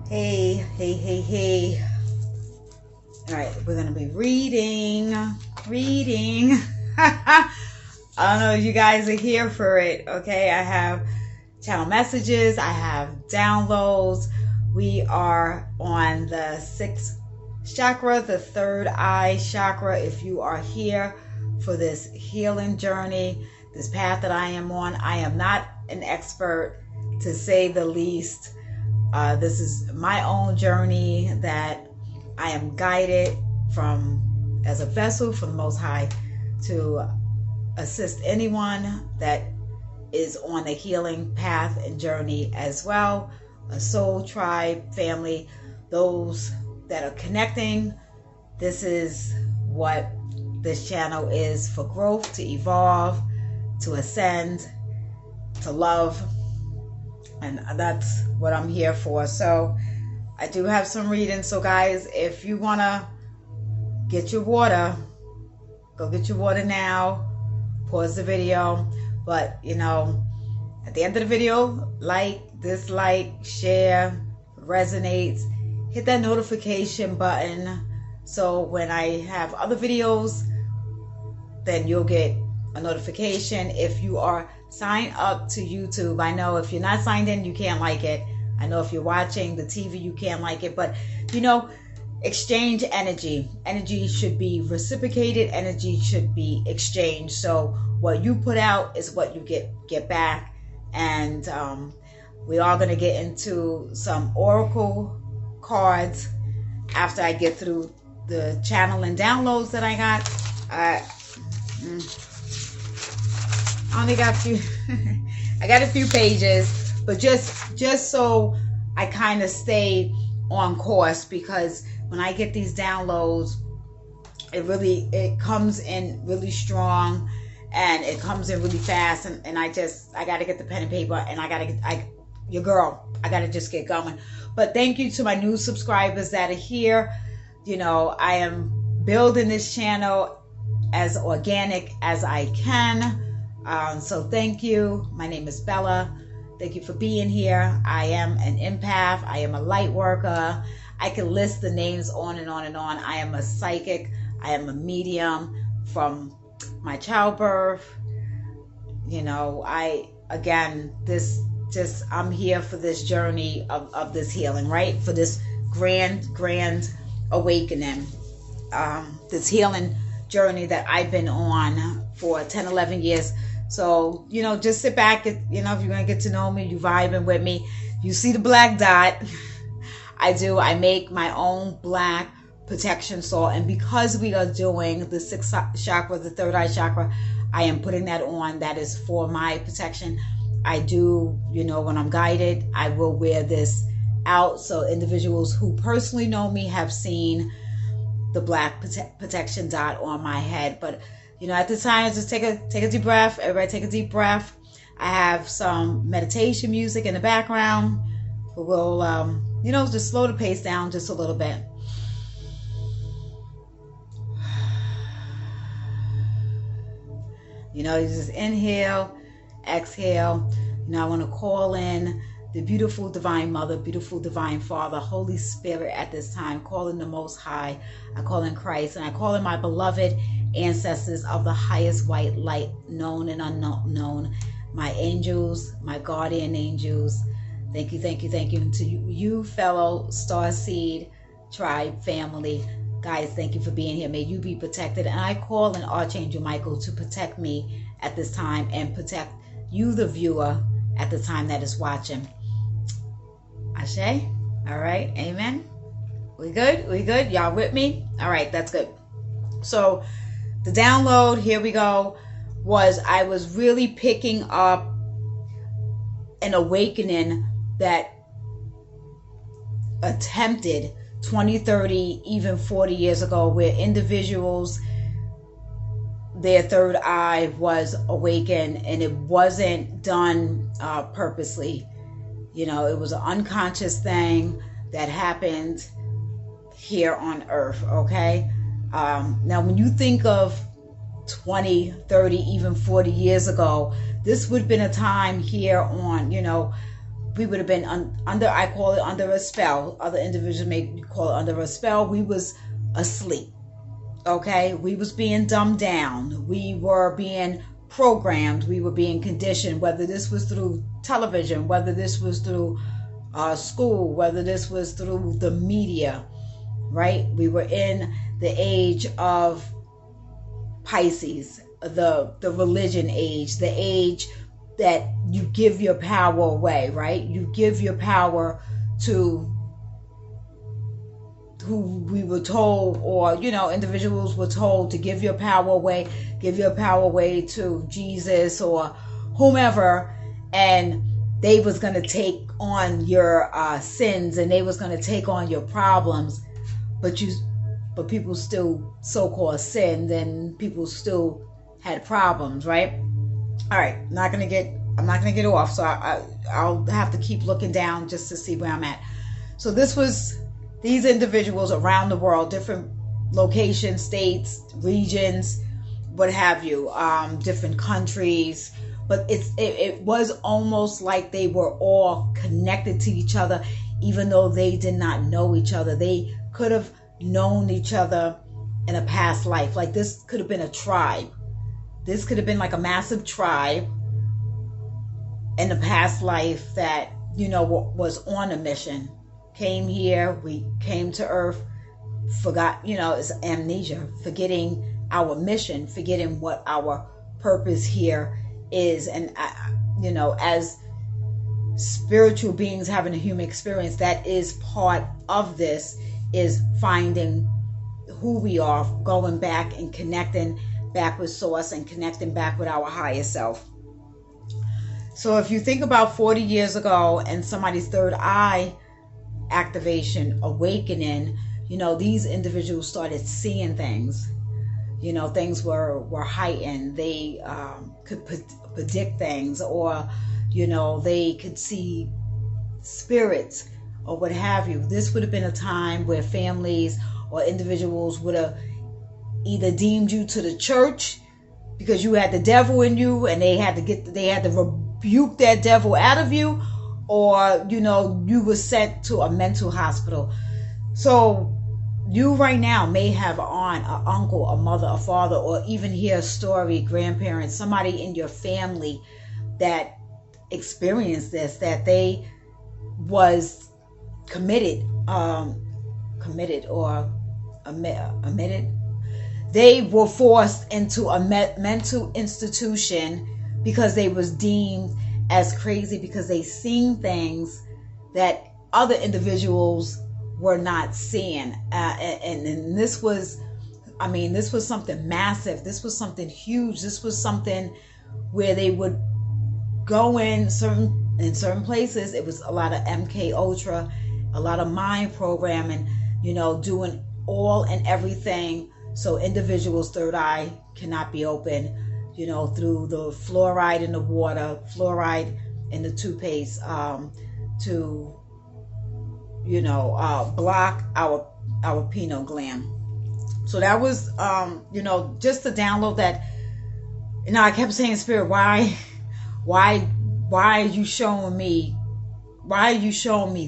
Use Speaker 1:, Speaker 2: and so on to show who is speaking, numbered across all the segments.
Speaker 1: Hey, hey, hey, hey. All right, we're going to be reading. I don't know if you guys are here for it, okay? I have channel messages. I have downloads. We are on the 6th chakra, the third eye chakra. If you are here for this healing journey, this path that I am on, I am not an expert, to say the least. This is my own journey that I am guided from as a vessel from the Most High to assist anyone that is on the healing path and journey as well. A soul tribe, family, those that are connecting. This is what this channel is, for growth, to evolve, to ascend, to love. And that's what I'm here for. So I do have some readings. So guys, if you want to get your water, go get your water now. Pause the video. But, you know, at the end of the video, like, dislike, share, resonates. Hit that notification button. So when I have other videos, then you'll get a notification. If you are signed up to YouTube, I know if you're not signed in, you can't like it. I know if you're watching the TV, you can't like it. But, you know, exchange energy. Energy should be reciprocated. Energy should be exchanged. So what you put out is what you get back. And we are going to get into some oracle cards after I get through the channel and downloads that I got. I only got a few. I got a few pages, but just so I kind of stay on course, because when I get these downloads, it comes in really strong, and it comes in really fast, and I got to get the pen and paper, and I got to just get going. But thank you to my new subscribers that are here. You know, I am building this channel as organic as I can. So thank you. My name is Bella. Thank you for being here. I am an empath. I am a light worker. I can list the names on and on and on. I am a psychic. I am a medium from my childbirth. You know, I'm here for this journey of this healing, right? For this grand awakening. This healing journey that I've been on for 10, 11 years. So, you know, just sit back. You know, if you're going to get to know me, you vibing with me. You see the black dot. I make my own black protection salt. And because we are doing the 6th chakra, the third eye chakra, I am putting that on. That is for my protection. I do, you know, when I'm guided, I will wear this out. So individuals who personally know me have seen the black protection dot on my head. But, you know, at this time, just take a deep breath. Everybody take a deep breath. I have some meditation music in the background. But we'll, you know, just slow the pace down just a little bit. You know, you just inhale, exhale. You know, I want to call in the beautiful divine mother, beautiful divine father, Holy Spirit at this time. Call in the Most High. I call in Christ, and I call in my beloved ancestors of the highest white light, known and unknown. My angels, my guardian angels. Thank you, thank you, thank you. And to you fellow Starseed tribe family, guys, thank you for being here. May you be protected. And I call in Archangel Michael to protect me at this time and protect you, the viewer, at the time that is watching. Ashe? All right. Amen. We good? We good? Y'all with me? All right. That's good. So the download, here we go, was I was really picking up an awakening that attempted 20, 30, even 40 years ago, where individuals, their third eye was awakened, and it wasn't done purposely. You know, it was an unconscious thing that happened here on earth, okay? Now, when you think of 20, 30, even 40 years ago, this would have been a time here on, you know, we would have been under, I call it under a spell. Other individuals may call it under a spell. We was asleep. Okay, we was being dumbed down. We were being programmed. We were being conditioned, whether this was through television, whether this was through school, whether this was through the media, right? We were in the age of Pisces, the religion age, the age that you give your power away, right? You give your power to who we were told, or, you know, individuals were told to give your power away to Jesus or whomever, and they was going to take on your sins, and they was going to take on your problems, but people still so-called sinned, and people still had problems, right? All right, I'm not gonna get off, so I'll have to keep looking down just to see where I'm at. So these individuals around the world, different locations, states, regions, what have you, different countries, but it was almost like they were all connected to each other, even though they did not know each other. They could have known each other in a past life. Like, this could have been a tribe. This could have been like a massive tribe in a past life that, you know, was on a mission. Came here, we came to Earth, forgot, you know, it's amnesia, forgetting our mission, forgetting what our purpose here is. And, you know, as spiritual beings having a human experience, that is part of this, is finding who we are, going back and connecting back with source and connecting back with our higher self. So if you think about 40 years ago and somebody's third eye activation, awakening, you know, these individuals started seeing things. You know, things were heightened. They could predict things, or, you know, they could see spirits or what have you. This would have been a time where families or individuals would have either deemed you to the church because you had the devil in you, and they had to rebuke that devil out of you, or, you know, you were sent to a mental hospital. So you right now may have an aunt, an uncle, a mother, a father, or even hear a story, grandparents, somebody in your family that experienced this, that they was committed or omitted. They were forced into a mental institution because they was deemed as crazy, because they seen things that other individuals were not seeing. And this was, I mean, this was something massive. This was something huge. This was something where they would go in certain places. It was a lot of MK Ultra, a lot of mind programming, you know, doing all and everything so individuals' third eye cannot be open, you know, through the fluoride in the water, fluoride in the toothpaste, to, you know, block our pineal gland. So that was, you know, just to download that. You know, I kept saying, Spirit, why are you showing me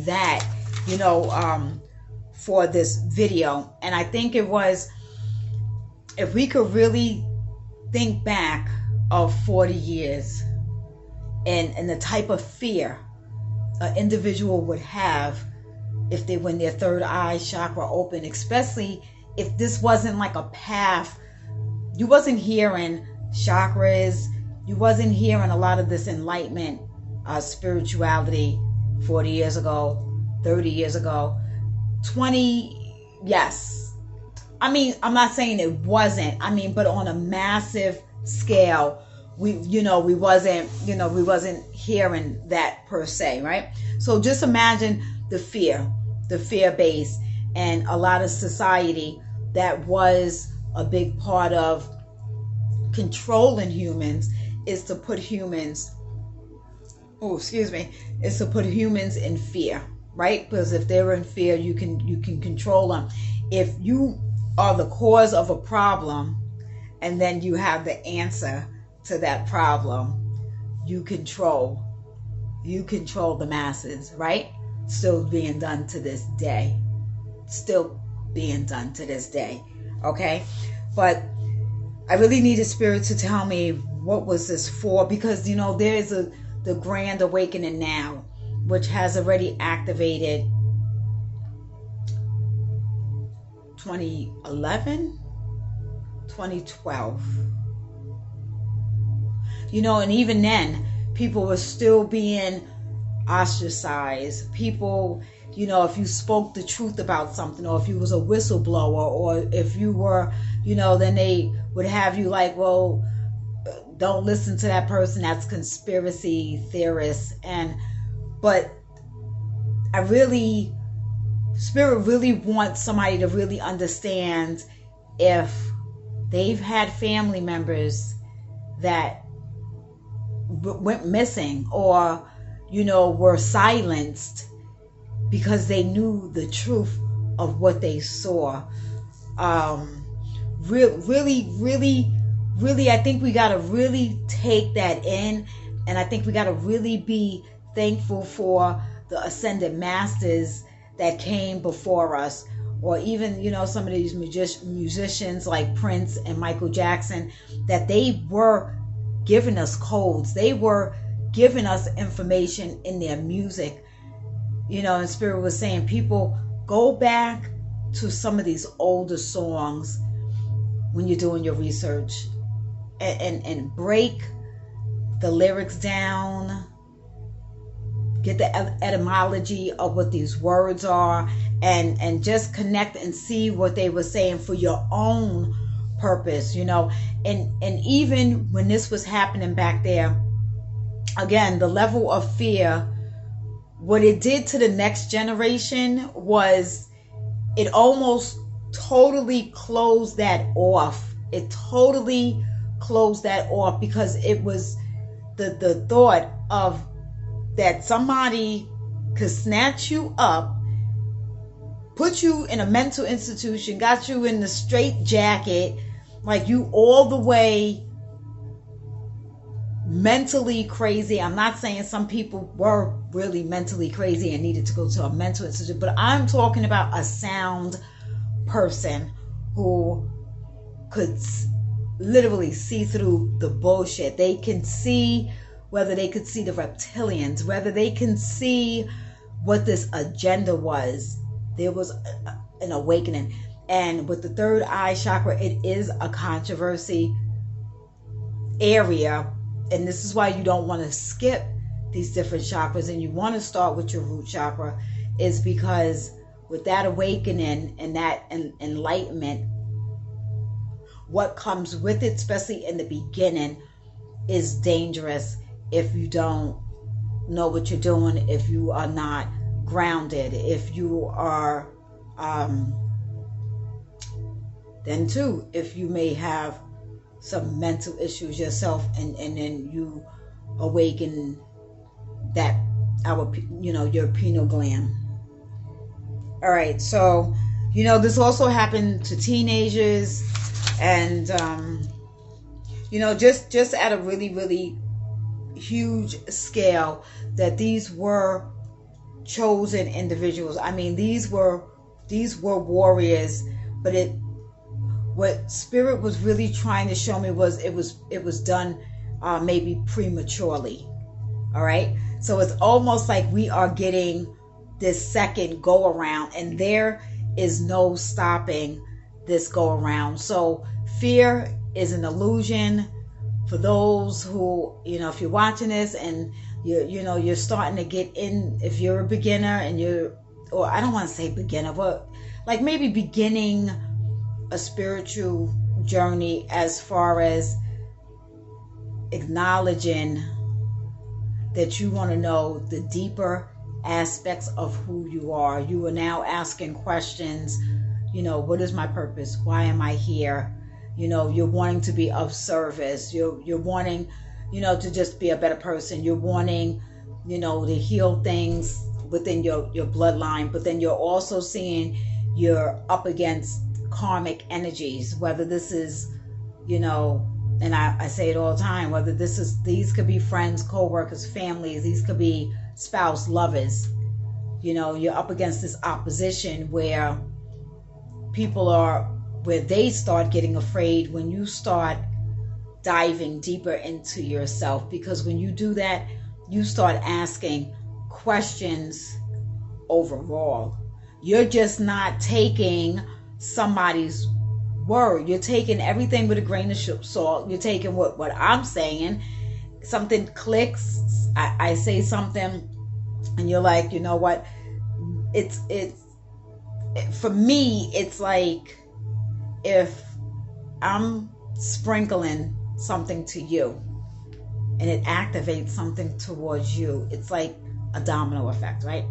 Speaker 1: that, you know, for this video? And I think it was, if we could really think back of 40 years and the type of fear an individual would have if they, when their third eye chakra open, especially if this wasn't like a path. You wasn't hearing chakras, you wasn't hearing a lot of this enlightenment, spirituality 40 years ago, 30 years ago, 20, yes. I mean, I'm not saying it wasn't, I mean, but on a massive scale, we wasn't hearing that per se, right? So just imagine the fear base, and a lot of society that was a big part of controlling humans is to put humans, is to put humans in fear, right? Because if they're in fear, you can control them. If you are the cause of a problem and then you have the answer to that problem, you control you control the masses, right? Still being done to this day. Still being done to this day. Okay? But I really needed Spirit to tell me what was this for, because there's the Grand Awakening now, which has already activated 2011, 2012. And even then, people were still being ostracized. People, if you spoke the truth about something, or if you was a whistleblower, or if you were, then they would have you like, well, don't listen to that person, that's conspiracy theorists. But Spirit really wants somebody to really understand if they've had family members that went missing, or were silenced because they knew the truth of what they saw. Really, I think we got to really take that in, and I think we got to really be thankful for the ascended masters that came before us, or even some of these musicians like Prince and Michael Jackson, that they were giving us codes. They were giving us information in their music. And Spirit was saying, people, go back to some of these older songs when you're doing your research, and break the lyrics down, get the etymology of what these words are, and just connect and see what they were saying for your own purpose. And even when this was happening back there, again, the level of fear, what it did to the next generation was it almost totally closed that off. It totally closed that off, because it was the thought of that somebody could snatch you up, put you in a mental institution, got you in the straight jacket, like you all the way mentally crazy. I'm not saying some people were really mentally crazy and needed to go to a mental institution, but I'm talking about a sound person who could literally see through the bullshit. They can see, whether they could see the reptilians, whether they can see what this agenda was. There was an awakening. And with the third eye chakra, it is a controversy area. And this is why you don't want to skip these different chakras, and you want to start with your root chakra, is because with that awakening and that enlightenment, what comes with it, especially in the beginning, is dangerous if you don't know what you're doing, if you are not grounded, if you are then too, if you may have some mental issues yourself, and then you awaken that your pineal gland. All right, so this also happened to teenagers, and just at a really, really huge scale, that these were chosen individuals. I mean, these were warriors, but what Spirit was really trying to show me was it was done maybe prematurely. All right, so it's almost like we are getting this second go around, and there is no stopping this go around. So fear is an illusion. For those who, if you're watching this and you're starting to get in, if you're a beginner and or I don't want to say beginner, but like maybe beginning a spiritual journey, as far as acknowledging that you want to know the deeper aspects of who you are. You are now asking questions, what is my purpose? Why am I here? You're wanting to be of service. You're wanting, to just be a better person. You're wanting, to heal things within your bloodline, but then you're also seeing you're up against karmic energies, whether this is, and I say it all the time, whether these could be friends, co-workers, families, these could be spouse, lovers. You know, you're up against this opposition where where they start getting afraid when you start diving deeper into yourself. Because when you do that, you start asking questions overall. You're just not taking somebody's word. You're taking everything with a grain of salt. You're taking what I'm saying. Something clicks. I say something and you're like, you know what? It's for me, it's like if I'm sprinkling something to you and it activates something towards you, it's like a domino effect, right?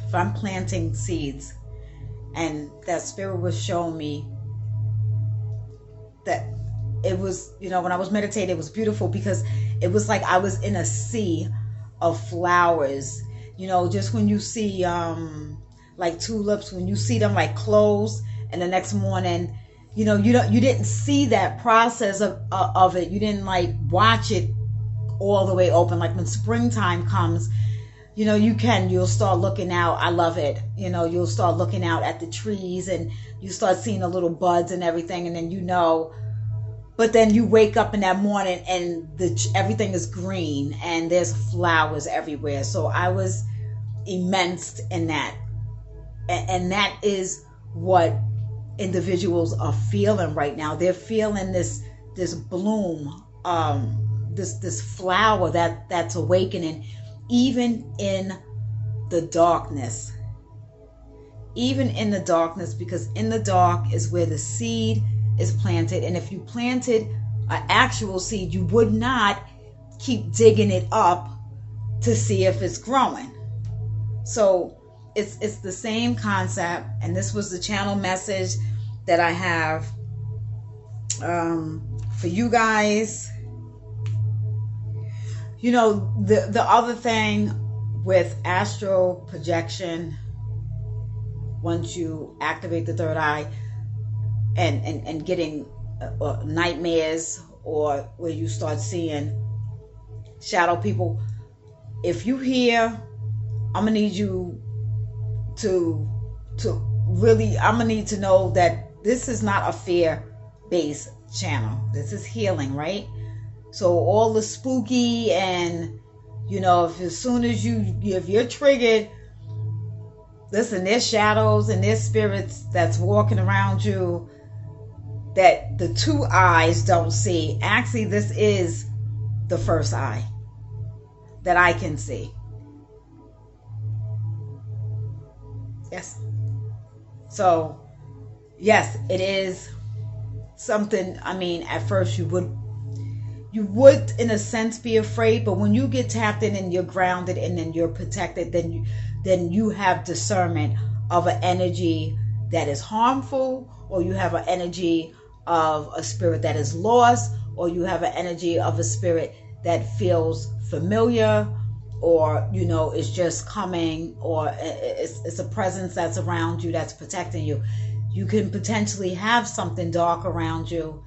Speaker 1: If I'm planting seeds and that spirit was showing me that it was, you know, when I was meditating, it was beautiful because it was like I was in a sea of flowers. You know, just when you see like tulips, when you see them like close and the next morning, you know, you didn't see that process of it. You didn't like watch it all the way open. Like when springtime comes, you know, you'll start looking out. I love it. You know, you'll start looking out at the trees and you start seeing the little buds and everything. And then, you know, but then you wake up in that morning and everything is green and there's flowers everywhere. So I was immersed in that. And that is what individuals are feeling right now. They're feeling this bloom, this flower that's awakening, even in the darkness. Even in the darkness, because in the dark is where the seed is planted. And if you planted an actual seed, you would not keep digging it up to see if it's growing. So it's the same concept. And this was the channel message that I have for you guys. You know, the other thing with astral projection, once you activate the third eye and getting nightmares, or where you start seeing shadow people, if you hear, I'm gonna need you to really, I'm gonna need to know that this is not a fear-based channel. This is healing, right? So all the spooky and, you know, if you're triggered, listen, there's shadows and there's spirits that's walking around you that the two eyes don't see. Actually, this is the first eye that I can see. Yes. So, yes, it is something. I mean, at first you would in a sense be afraid, but when you get tapped in and you're grounded and then you're protected, then you have discernment of an energy that is harmful, or you have an energy of a spirit that is lost, or you have an energy of a spirit that feels familiar, or, you know, it's just coming, or it's a presence that's around you that's protecting you. You can potentially have something dark around you,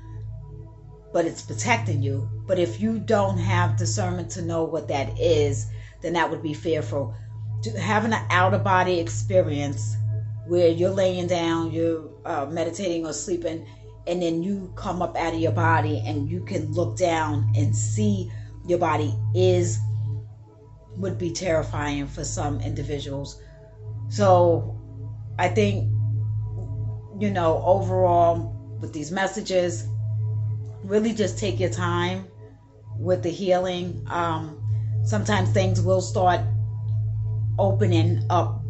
Speaker 1: but it's protecting you. But if you don't have discernment to know what that is, then that would be fearful. Having an out-of-body experience where you're laying down, you're meditating or sleeping, and then you come up out of your body and you can look down and see your body would be terrifying for some individuals. So I think, you know, overall with these messages, really just take your time with the healing. Sometimes things will start opening up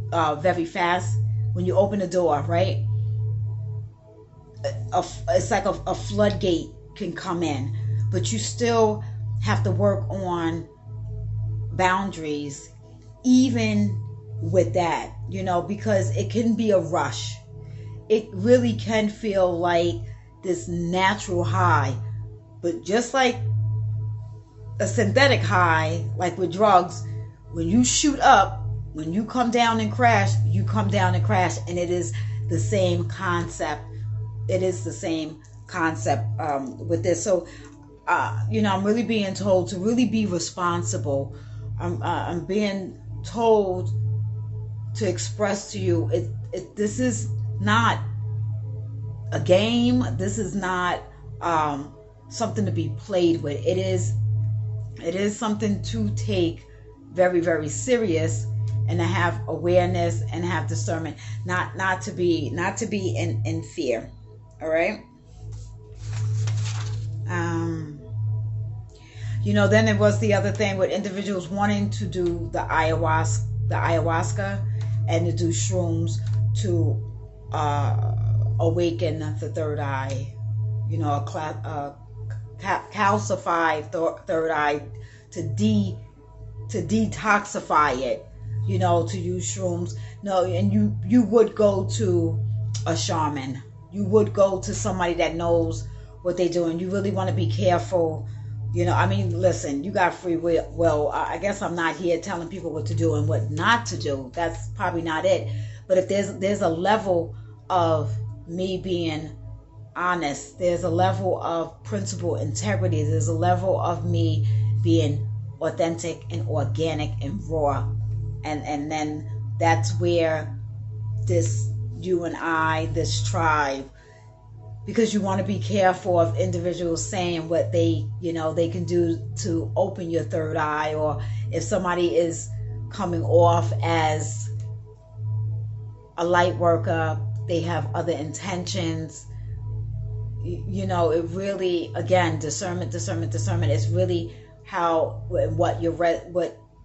Speaker 1: very fast. When you open the door, right? It's like a floodgate can come in, but you still have to work on boundaries even with that, you know, because it can be a rush. It really can feel like this natural high, but just like a synthetic high, like with drugs, when you shoot up, when you come down and crash, you come down and crash. And it is the same concept. It is the same concept with this. So I'm really being told to really be responsible. I'm being told to express to you, this is not a game. This is not something to be played with. It is something to take very, very serious, and to have awareness and have discernment, not to be in fear. All right. Then there was the other thing with individuals wanting to do the ayahuasca and to do shrooms to awaken the third eye, calcify third eye, to detoxify it, to use shrooms. No, and you would go to a shaman. You would go to somebody that knows what they're doing. You really want to be careful. Listen, you got free will. Well, I guess I'm not here telling people what to do and what not to do. That's probably not it. But if there's a level of me being honest, there's a level of principle, integrity, there's a level of me being authentic and organic and raw, and then that's where you and I, this tribe, because you want to be careful of individuals saying what they can do to open your third eye, or if somebody is coming off as a light worker, they have other intentions. It really, again, discernment is really what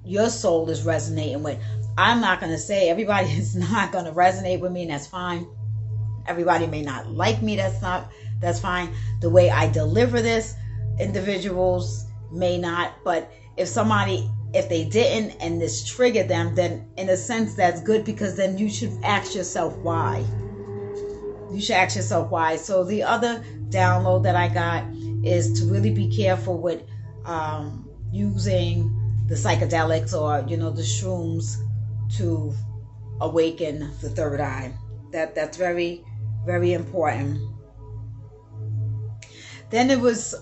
Speaker 1: your soul is resonating with. I'm not going to say everybody is not going to resonate with me, and that's fine. Everybody may not like me. That's fine. The way I deliver this, individuals may not. But if they didn't and this triggered them, then in a sense that's good, because then you should ask yourself why. So the other download that I got is to really be careful with using the psychedelics or the shrooms to awaken the third eye. That's very, very important. Then it was,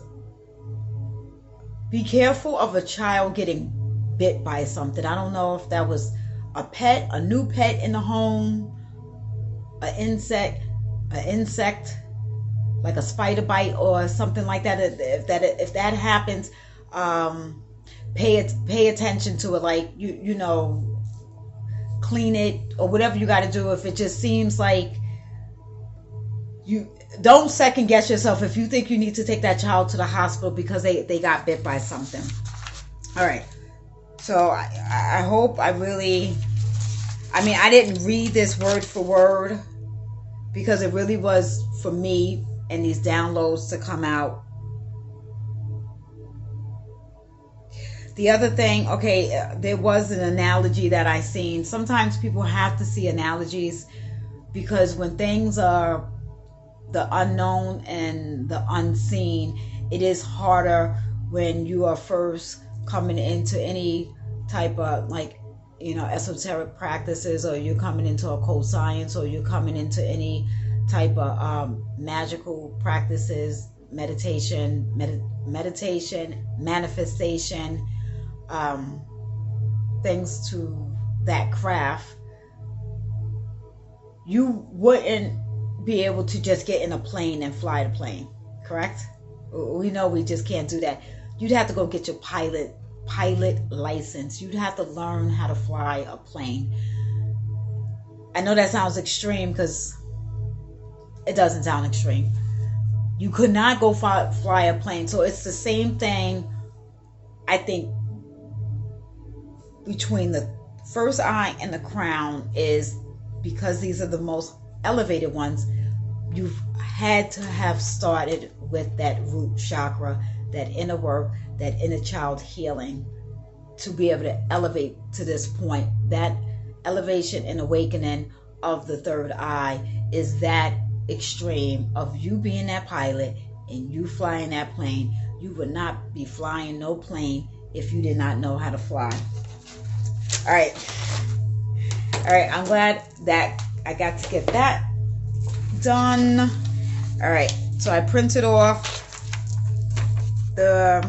Speaker 1: be careful of a child getting bit by something. I don't know if that was a pet, a new pet in the home, an insect like a spider bite or something like that. If that happens, pay attention to it. Like clean it or whatever you got to do. If it just seems like, you don't second guess yourself if you think you need to take that child to the hospital because they got bit by something. All right. So I hope I didn't read this word for word, because it really was for me and these downloads to come out. The other thing, there was an analogy that I seen. Sometimes people have to see analogies, because when things are the unknown and the unseen, it is harder when you are first coming into any type of esoteric practices, or you're coming into occult science, or you're coming into any type of magical practices, meditation, manifestation, things to that craft. You wouldn't be able to just get in a plane and fly the plane, correct? We know we just can't do that. You'd have to go get your pilot license. You'd have to learn how to fly a plane. I know that sounds extreme, because it doesn't sound extreme. You could not go fly a plane. So it's the same thing, I think, between the first eye and the crown, is because these are the most elevated ones. You've had to have started with that root chakra, that inner work, that inner child healing, to be able to elevate to this point. That elevation and awakening of the third eye is that extreme of you being that pilot and you flying that plane. You would not be flying no plane if you did not know how to fly. All right, I'm glad that I got to get that done. All right, so I printed off the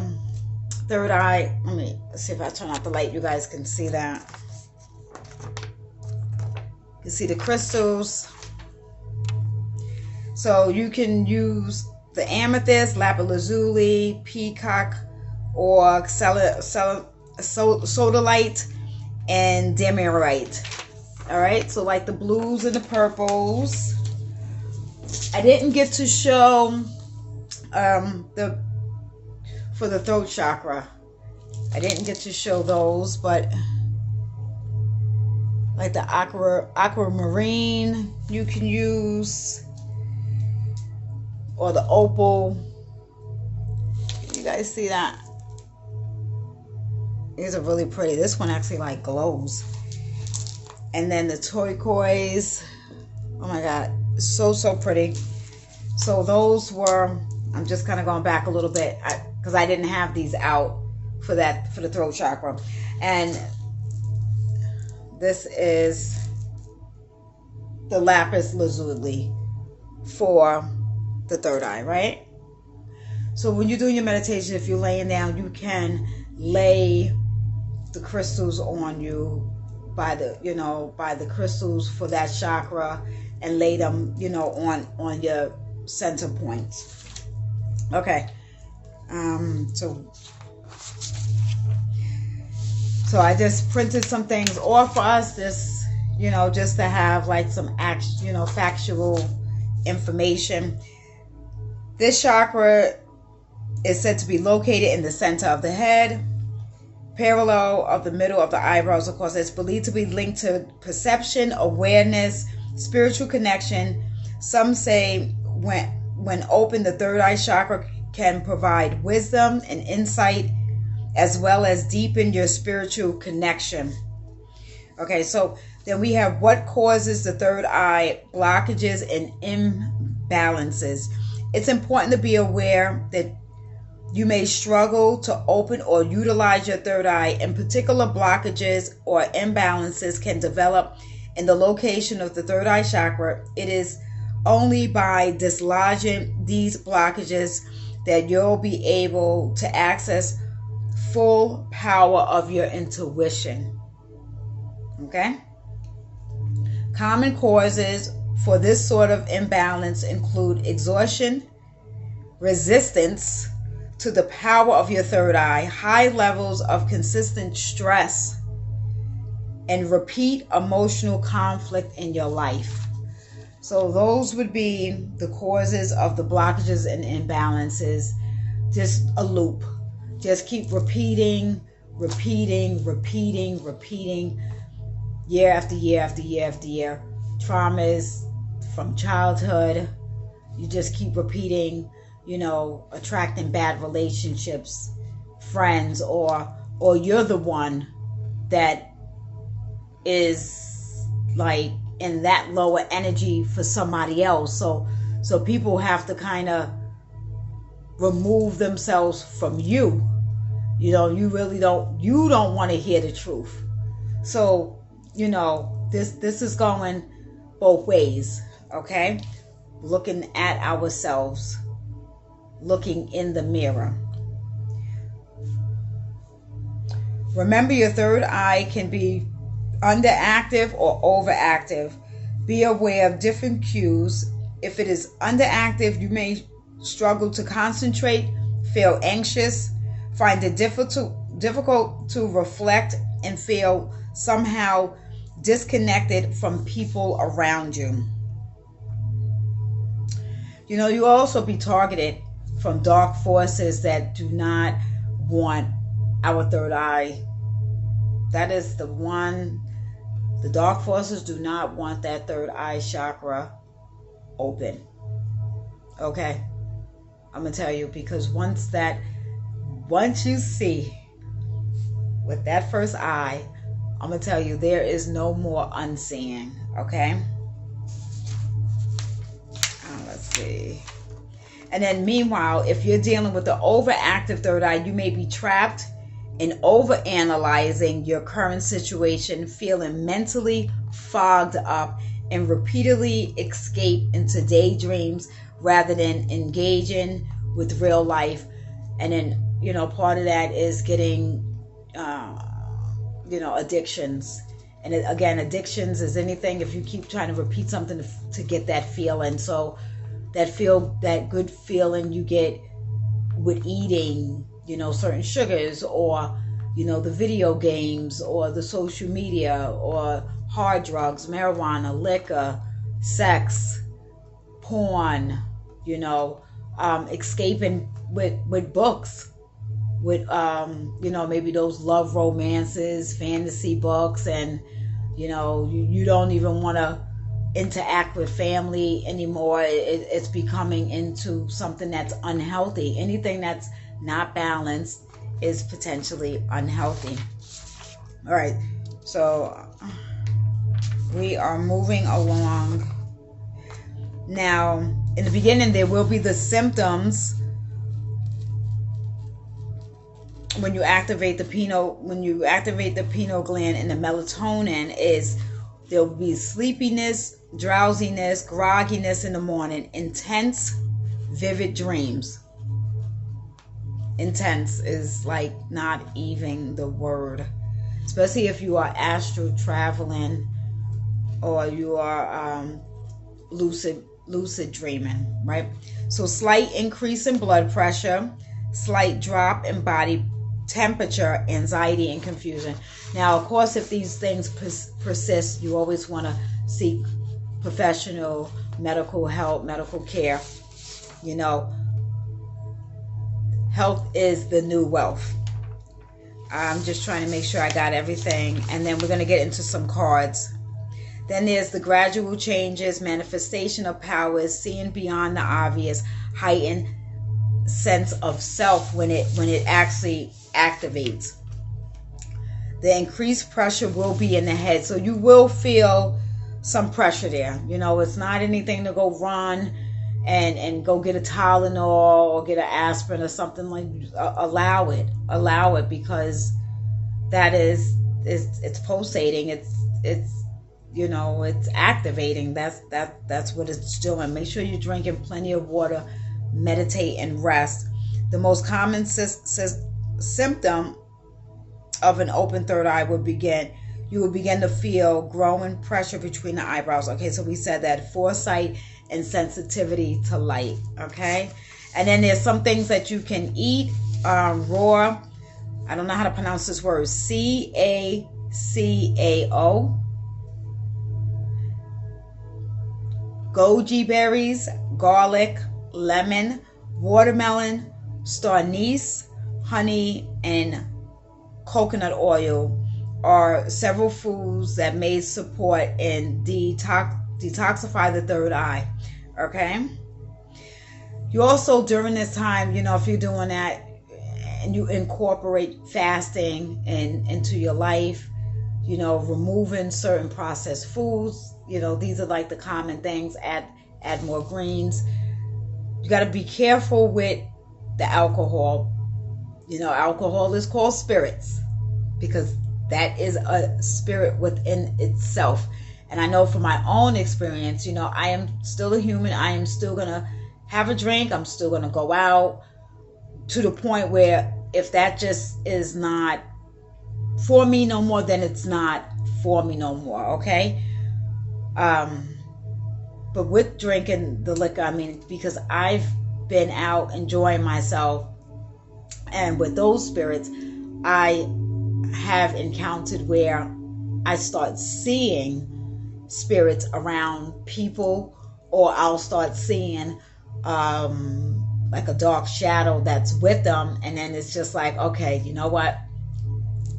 Speaker 1: third eye, let me see if I turn out the light, you guys can see that. You can see the crystals. So you can use the amethyst, lapis lazuli, peacock, or sodalite and demerite. All right, so like the blues and the purples. I didn't get to show for the throat chakra. I didn't get to show those, but like the aquamarine you can use, or the opal. You guys see that? These are really pretty. This one actually like glows. And then the turquoise. Oh my God, so pretty. So those were, I'm just kind of going back a little bit because I didn't have these out for the throat chakra. And this is the lapis lazuli for the third eye, right? So when you're doing your meditation, if you're laying down, you can lay the crystals on you by the crystals for that chakra, and lay them, on your center points. Okay. So I just printed some things off for us, just to have like some factual information. This chakra is said to be located in the center of the head, parallel of the middle of the eyebrows. Of course, it's believed to be linked to perception, awareness, spiritual connection. Some say when open, the third eye chakra can provide wisdom and insight, as well as deepen your spiritual connection. Okay, so then we have what causes the third eye blockages and imbalances. It's important to be aware that you may struggle to open or utilize your third eye, and particular blockages or imbalances can develop in the location of the third eye chakra. It is only by dislodging these blockages that you'll be able to access full power of your intuition. Okay? Common causes for this sort of imbalance include exhaustion, resistance to the power of your third eye, high levels of consistent stress, and repeat emotional conflict in your life. So those would be the causes of the blockages and imbalances. Just a loop. Just keep repeating year after year after year after year. Traumas from childhood. You just keep repeating, attracting bad relationships, friends, or you're the one that is like in that lower energy for somebody else. So people have to kind of remove themselves from you. You really don't want to hear the truth. So, this is going both ways, okay? Looking at ourselves, looking in the mirror. Remember, your third eye can be underactive or overactive. Be aware of different cues. If it is underactive, you may struggle to concentrate, feel anxious, find it difficult to reflect, and feel somehow disconnected from people around you. You'll also be targeted from dark forces that do not want our third eye. That is the one. The dark forces do not want that third eye chakra open. Okay? I'm going to tell you, because once you see with that first eye, I'm going to tell you, there is no more unseeing. Okay? Let's see. And then meanwhile, if you're dealing with the overactive third eye, you may be trapped in overanalyzing your current situation, feeling mentally fogged up, and repeatedly escape into daydreams rather than engaging with real life. And then, you know, part of that is getting, you know, addictions. And again, addictions is anything if you keep trying to repeat something to get that feeling. So that good feeling you get with eating, you know, certain sugars, or, you know, the video games, or the social media, or hard drugs, marijuana, liquor, sex, porn, you know, escaping with books, with you know, maybe those love romances, fantasy books, and, you know, you don't even want to interact with family anymore. It's becoming into something that's unhealthy. Anything that's not balanced is potentially unhealthy. All right, so we are moving along now. In the beginning, there will be the symptoms when you activate the pineal gland, and the melatonin is there'll be sleepiness, drowsiness, grogginess in the morning, intense, vivid dreams. Intense is like not even the word, especially if you are astral traveling, or you are lucid dreaming, right? So slight increase in blood pressure, slight drop in body temperature, anxiety, and confusion. Now, of course, if these things persist, you always want to seek professional medical help, medical care. You know, health is the new wealth. I'm just trying to make sure I got everything, and then we're going to get into some cards. Then there's the gradual changes, manifestation of powers, seeing beyond the obvious, heightened sense of self when it actually activates. The increased pressure will be in the head, so you will feel some pressure there. You know, it's not anything to go run and go get a Tylenol or get an aspirin or something. Like, allow it, because that is it's pulsating. It's you know, it's activating. That's what it's doing. Make sure you're drinking plenty of water, meditate, and rest. The most common symptom of an open third eye you will begin to feel growing pressure between the eyebrows. Okay, so we said that foresight and sensitivity to light. Okay, and then there's some things that you can eat raw. I don't know how to pronounce this word. CACAO. Goji berries, garlic, lemon, watermelon, star anise, honey, and coconut oil are several foods that may support and detoxify the third eye. Okay, you also, during this time, you know, if you're doing that and you incorporate fasting into your life, you know, removing certain processed foods, you know, these are like the common things. Add more greens. You got to be careful with the alcohol. You know, alcohol is called spirits because that is a spirit within itself. And I know from my own experience, you know, I am still a human. I am still going to have a drink. I'm still going to go out, to the point where if that just is not for me no more, then it's not for me no more. Okay. But with drinking the liquor, I mean, because I've been out enjoying myself, and with those spirits, I have encountered where I start seeing spirits around people, or I'll start seeing like a dark shadow that's with them, and then it's just like, okay, you know what?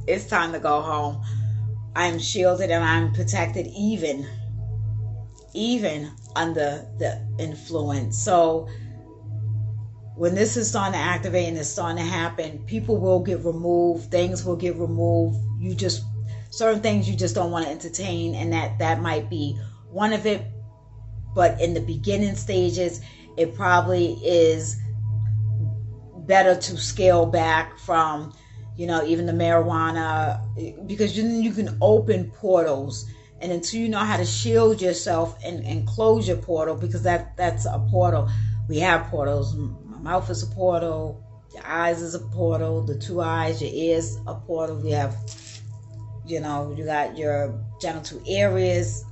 Speaker 1: It's time to go home. I'm shielded and I'm protected, even under the influence. So when this is starting to activate and it's starting to happen, people will get removed, things will get removed. Certain things you just don't want to entertain, and that might be one of it. But in the beginning stages, it probably is better to scale back from, you know, even the marijuana, because you can open portals. And until you know how to shield yourself and close your portal, because that's a portal. We have portals. My mouth is a portal. Your eyes is a portal. The two eyes, your ears, a portal. You have, you know, you got your genital areas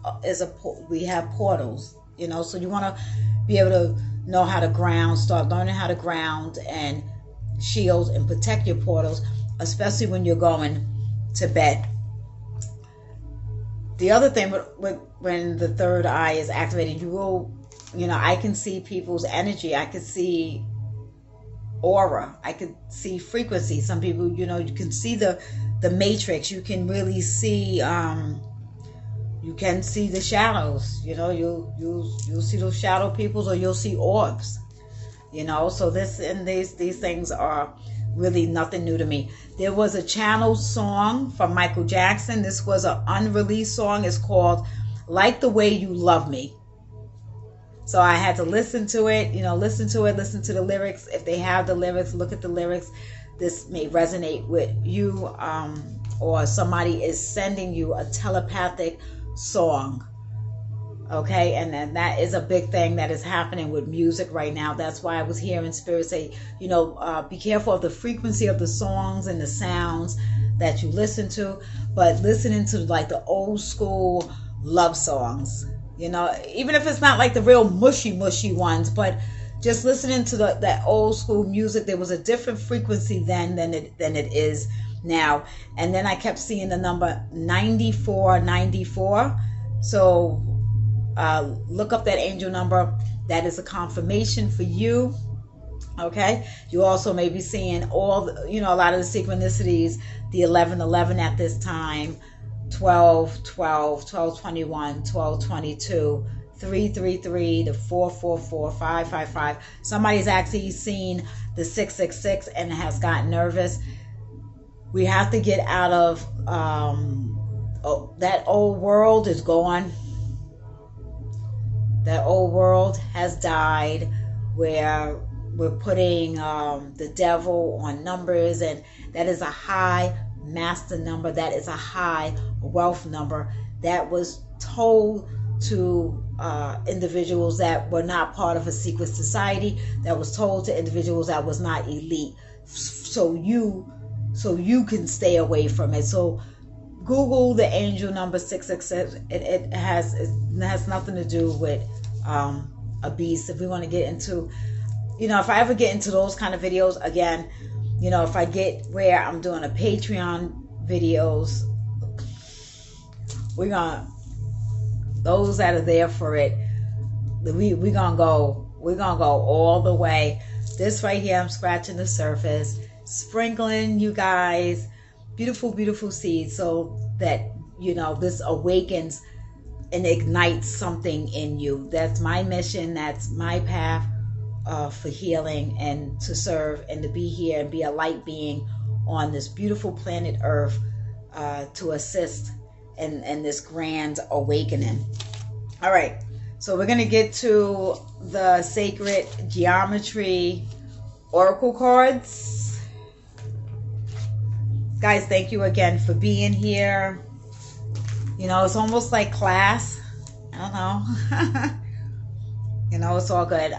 Speaker 1: we have portals, you know. So you want to be able to know how to ground, start learning how to ground and shield and protect your portals, especially when you're going to bed. The other thing, when the third eye is activated, you will, you know, I can see people's energy. I could see aura. I could see frequency. Some people, you know, you can see the matrix. You can really see, you can see the shadows. You know, you'll see those shadow peoples, or you'll see orbs. You know, so these things are really nothing new to me. There was a channel song from Michael Jackson. This was an unreleased song. It's called "Like the Way You Love Me." So I had to listen to it, you know, listen to the lyrics. If they have the lyrics, look at the lyrics. This may resonate with you, or somebody is sending you a telepathic song. Okay, and then that is a big thing that is happening with music right now. That's why I was hearing Spirit say, you know, be careful of the frequency of the songs and the sounds that you listen to, but listening to like the old school love songs, you know, even if it's not like the real mushy ones, but just listening to that old school music. There was a different frequency then than it is now. And then I kept seeing the number 9494. So look up that angel number. That is a confirmation for you. Okay, you also may be seeing all the, you know, a lot of the synchronicities, the 1111 at this time, 12 12, 1221, 1222, 333, the 444, 555. Somebody's actually seen the 666 and has gotten nervous. We have to get out of that old world is gone. That old world has died, where we're putting the devil on numbers, and that is a high master number. That is a high wealth number that was told to individuals that were not part of a secret society, that was told to individuals that was not elite, so you can stay away from it. So Google the angel number 666. It has nothing to do with a beast. If we want to get into, you know, if I ever get into those kind of videos again, you know, if I get where I'm doing a Patreon videos, we're gonna, those that are there for it, we're gonna go all the way. This right here, I'm scratching the surface, sprinkling you guys beautiful seeds, so that, you know, this awakens and ignites something in you. That's my mission. That's my path for healing, and to serve, and to be here and be a light being on this beautiful planet Earth, to assist in this grand awakening. All right, so we're going to get to the sacred geometry oracle cards. Guys, thank you again for being here. You know, it's almost like class. I don't know. You know, it's all good.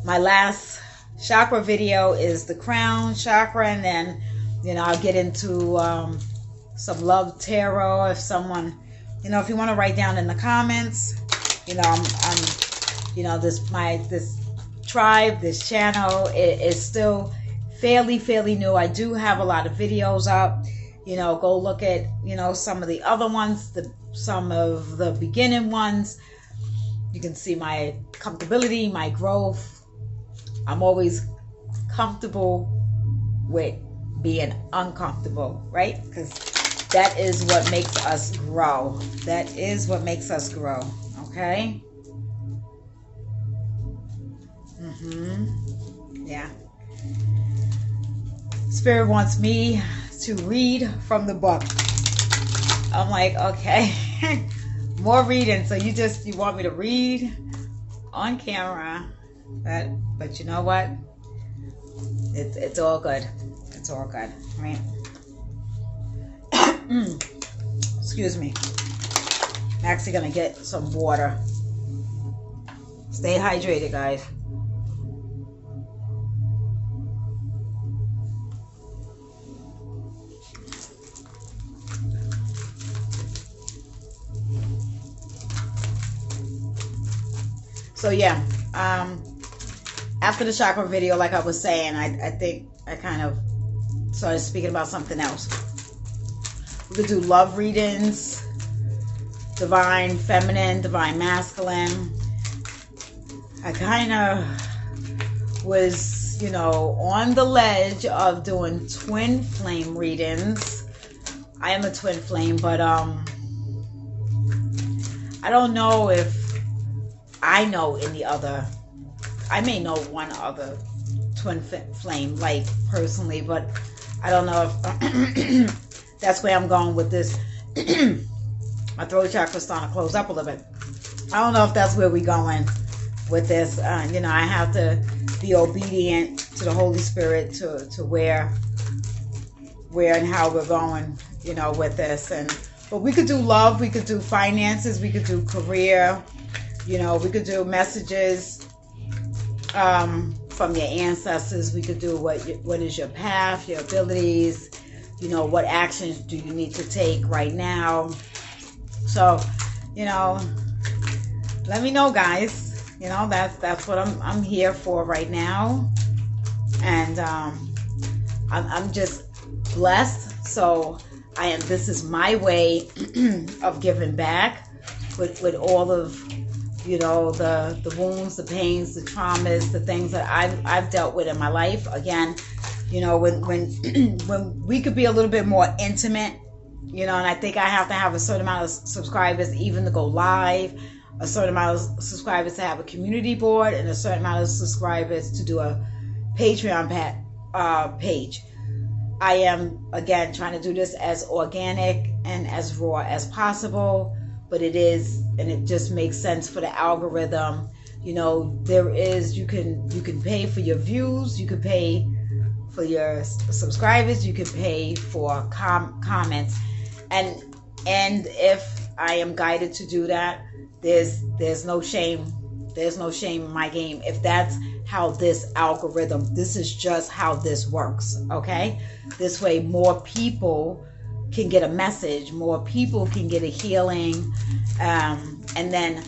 Speaker 1: My last chakra video is the crown chakra, and then, you know, I'll get into some love tarot. If someone, you know, if you want to write down in the comments, you know, I'm you know, this tribe, this channel, it is still fairly new. I do have a lot of videos up. You know, go look at, you know, some of the other ones, some of the beginning ones. You can see my comfortability, my growth. I'm always comfortable with being uncomfortable, right? Because that is what makes us grow. That is what makes us grow, okay? Yeah. Spirit wants me to read from the book. I'm like, okay, more reading. So you want me to read on camera, but you know what? It's all good. It's all good, right? Excuse me. I'm actually gonna get some water. Stay hydrated, guys. So yeah, after the chakra video, like I was saying, I think I kind of started speaking about something else. We could do love readings, divine feminine, divine masculine. I kind of was, you know, on the ledge of doing twin flame readings. I am a twin flame, but I don't know if I know any other. I may know one other twin flame, like personally, but I don't know if that's where I'm going with this. My throat chakra's starting to close up a little bit. I don't know if that's where we're going with this. You know, I have to be obedient to the Holy Spirit to where and how we're going, you know, with this. But we could do love, we could do finances, we could do career, you know, we could do messages from your ancestors. We could do what is your path, your abilities, you know, what actions do you need to take right now. So, you know, let me know, guys. You know, that's what I'm here for right now. And I'm just blessed. So this is my way of giving back with all of, you know, the wounds, the pains, the traumas, the things that I've dealt with in my life. Again, you know, when we could be a little bit more intimate, you know, and I think I have to have a certain amount of subscribers even to go live, a certain amount of subscribers to have a community board, and a certain amount of subscribers to do a Patreon page. I am, again, trying to do this as organic and as raw as possible, but it is, and it just makes sense for the algorithm. You know, you can pay for your views, you can pay for your subscribers, you can pay for comments, and if I am guided to do that, there's no shame. There's no shame in my game. If that's how this algorithm, this is just how this works, okay? This way more people can get a message, more people can get a healing, and then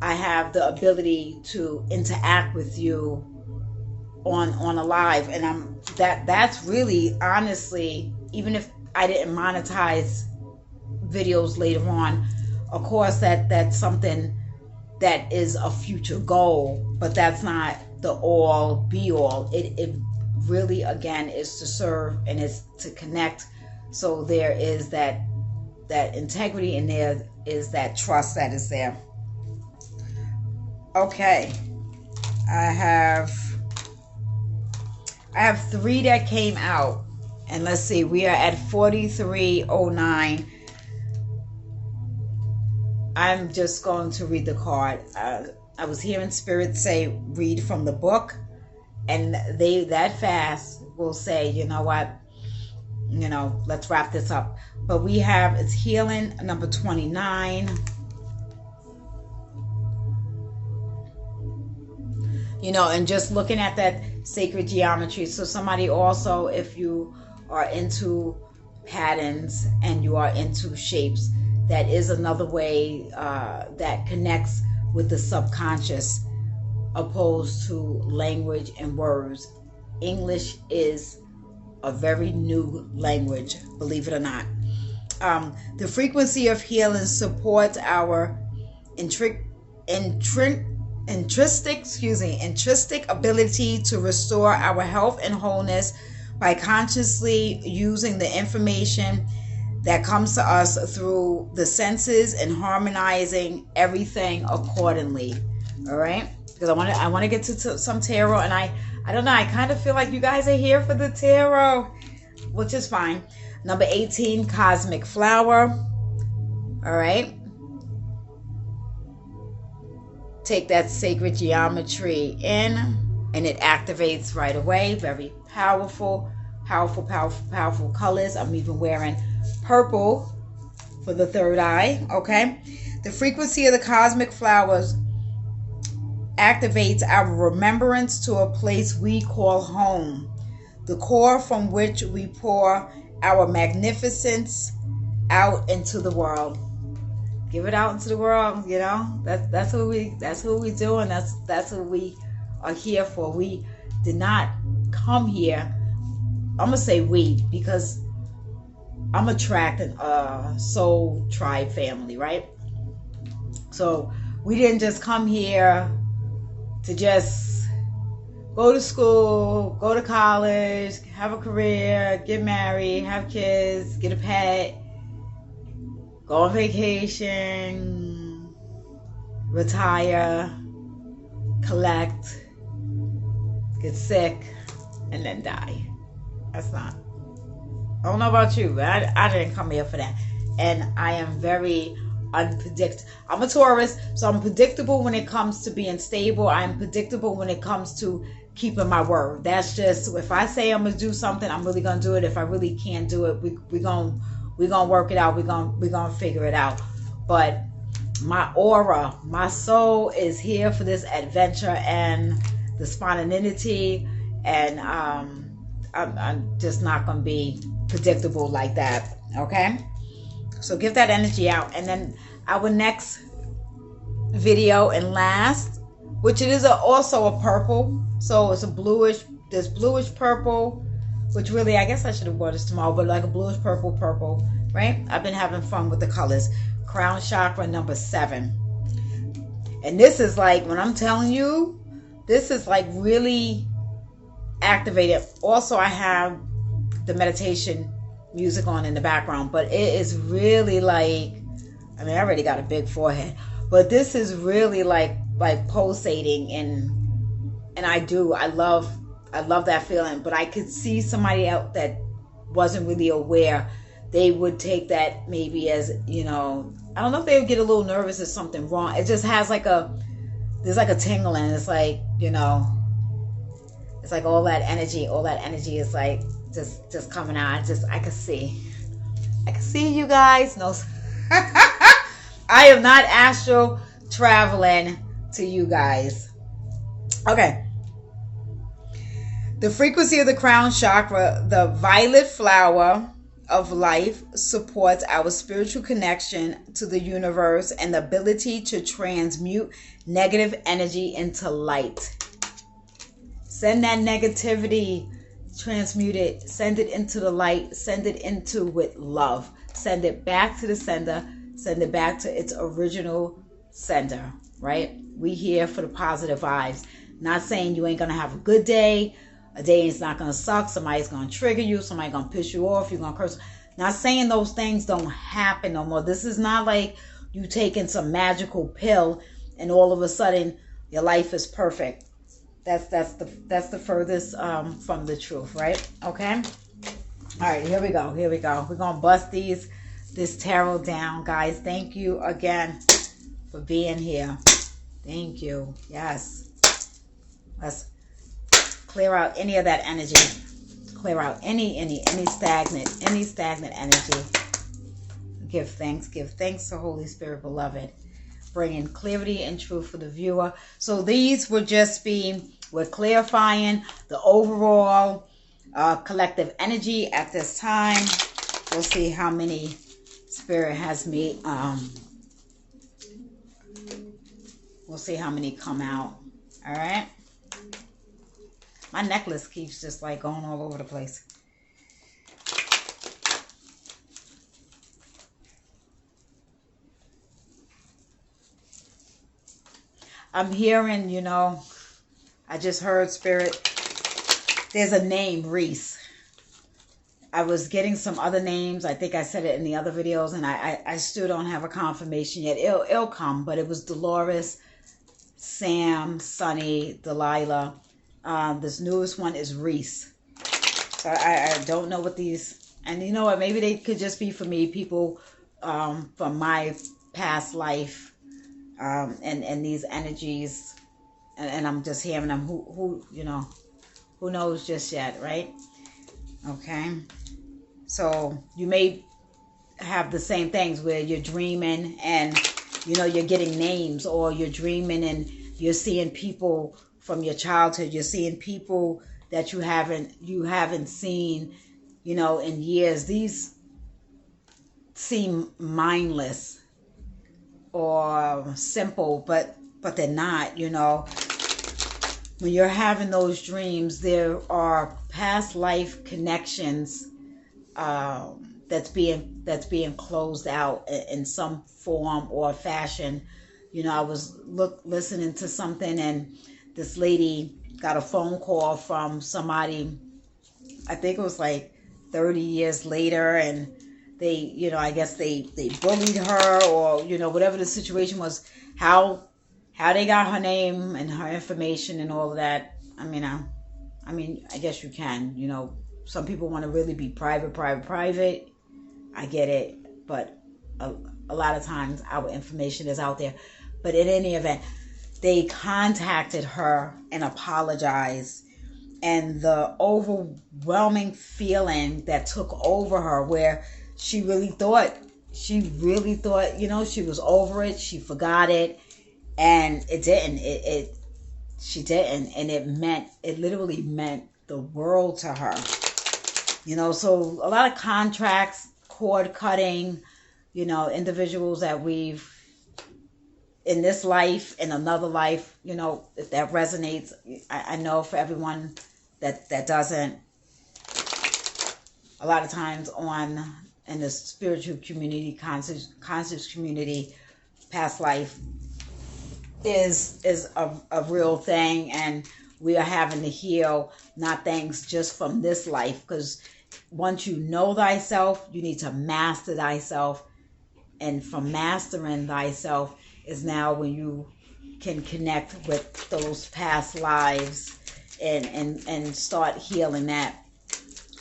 Speaker 1: I have the ability to interact with you on a live. And that's really, honestly, even if I didn't monetize videos later on, of course that's something that is a future goal, but that's not the all be all. It really, again, is to serve and is to connect. So there is that integrity, and there is that trust that is there. Okay, I have 3 that came out, and let's see, we are at 4309. I'm just going to read the card. I was hearing Spirit say, read from the book, and they that fast will say, you know what, you know, let's wrap this up. But we have, it's healing number 29. You know, and just looking at that sacred geometry. So somebody also, if you are into patterns and you are into shapes, that is another way that connects with the subconscious, opposed to language and words. English is a very new language, believe it or not. The frequency of healing supports our intrinsic ability to restore our health and wholeness by consciously using the information that comes to us through the senses and harmonizing everything accordingly. All right, because I want to get to some tarot, and I don't know, I kind of feel like you guys are here for the tarot, which is fine. Number 18, cosmic flower. All right, take that sacred geometry in, and it activates right away. Very powerful colors. I'm even wearing purple for the third eye. Okay, the frequency of the cosmic flowers activates our remembrance to a place we call home, the core from which we pour our magnificence out into the world. give it out into the world. You know, that's what we do, and that's what we are here for. We did not come here. I'm gonna say we, because I'm attracting a soul tribe family, right? So we didn't just come here to just go to school, go to college, have a career, get married, have kids, get a pet, go on vacation, retire, collect, get sick, and then die. That's not. I don't know about you, but I didn't come here for that. And I am very unpredictable. I'm a Taurus, so I'm predictable when it comes to being stable. I'm predictable when it comes to keeping my word. That's just, if I say I'm gonna do something, I'm really gonna do it. If I really can't do it, we're gonna work it out. We're gonna figure it out. But my aura, my soul is here for this adventure and the spontaneity, and I'm just not gonna be predictable like that. Okay, so give that energy out. And then our next video and last, which it is also a purple, so it's a bluish, this bluish purple, which really, I guess I should have brought this tomorrow, but like a bluish purple, right? I've been having fun with the colors. Crown chakra number 7. And this is like, when I'm telling you, this is like really activated. Also, I have the meditation music on in the background, but it is really like, I mean, I already got a big forehead, but this is really like pulsating, and I love that feeling. But I could see somebody out that wasn't really aware, they would take that maybe as, you know, I don't know if they would get a little nervous if something wrong. It just has there's like a tingling. It's like, you know, it's like all that energy is like just coming out. I can see you guys. No, I am not astral traveling to you guys. Okay. The frequency of the crown chakra, the violet flower of life, supports our spiritual connection to the universe and the ability to transmute negative energy into light. Send that negativity, transmute it, send it into the light, send it into with love. Send it back to the sender, send it back to its original sender, right? We here for the positive vibes. Not saying you ain't gonna have a good day. A day is not gonna suck. Somebody's gonna trigger you. Somebody gonna piss you off. You're gonna curse. Not saying those things don't happen no more. This is not like you taking some magical pill and all of a sudden your life is perfect. That's the furthest from the truth, right? Okay. All right, here we go. We're gonna bust this tarot down, guys. Thank you again for being here. Thank you. Yes. Let's clear out any of that energy. Clear out any stagnant energy. Give thanks to Holy Spirit, beloved. Bringing clarity and truth for the viewer. So these would just be, we're clarifying the overall collective energy at this time. We'll see how many Spirit has me. We'll see how many come out. All right. My necklace keeps just like going all over the place. I'm hearing, you know, I just heard Spirit. There's a name, Reese. I was getting some other names. I think I said it in the other videos, and I still don't have a confirmation yet. It'll come, but it was Dolores, Sam, Sunny, Delilah. This newest one is Reese. So I don't know what these, and you know what, maybe they could just be for me, people from my past life, and these energies, and I'm just hearing them. Who you know, who knows just yet, right? Okay. So you may have the same things where you're dreaming and, you know, you're getting names, or you're dreaming and you're seeing people from your childhood. You're seeing people that you haven't seen, you know, in years. These seem mindless. or simple, but they're not, you know. When you're having those dreams, there are past life connections that's being closed out in some form or fashion. You know, I was listening to something, and this lady got a phone call from somebody, I think it was like 30 years later, and they, you know, I guess they bullied her, or, you know, whatever the situation was, how they got her name and her information and all of that. I mean, I guess you can, you know, some people want to really be private. I get it, but a lot of times our information is out there. But in any event, they contacted her and apologized. And the overwhelming feeling that took over her, where she really thought, you know, she was over it, she forgot it, and it didn't. She didn't, and it literally meant the world to her. You know, so a lot of contracts, cord cutting, you know, individuals that we've, in this life, in another life, you know, if that resonates, I know for everyone that doesn't, a lot of times in the spiritual community, conscious community, past life is a real thing, and we are having to heal not things just from this life, because once you know thyself, you need to master thyself, and from mastering thyself is now when you can connect with those past lives and start healing that.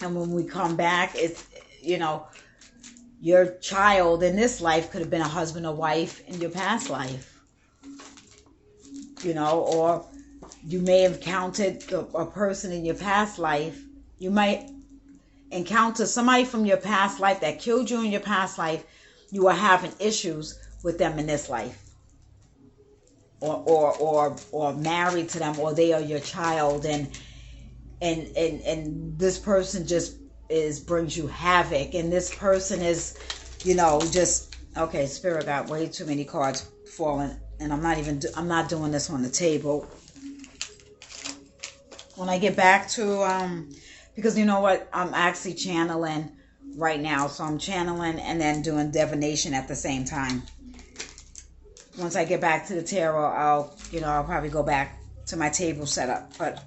Speaker 1: And when we come back, it's, you know, your child in this life could have been a husband or wife in your past life, you know, or you may have encountered a person in your past life. You might encounter somebody from your past life that killed you in your past life. You are having issues with them in this life, or married to them, or they are your child, and this person just brings you havoc, and this person is, you know, just, okay, Spirit got way too many cards falling, and I'm not doing this on the table. When I get back to because you know what, I'm actually channeling right now, so I'm channeling and then doing divination at the same time. Once I get back to the tarot, I'll probably go back to my table setup, but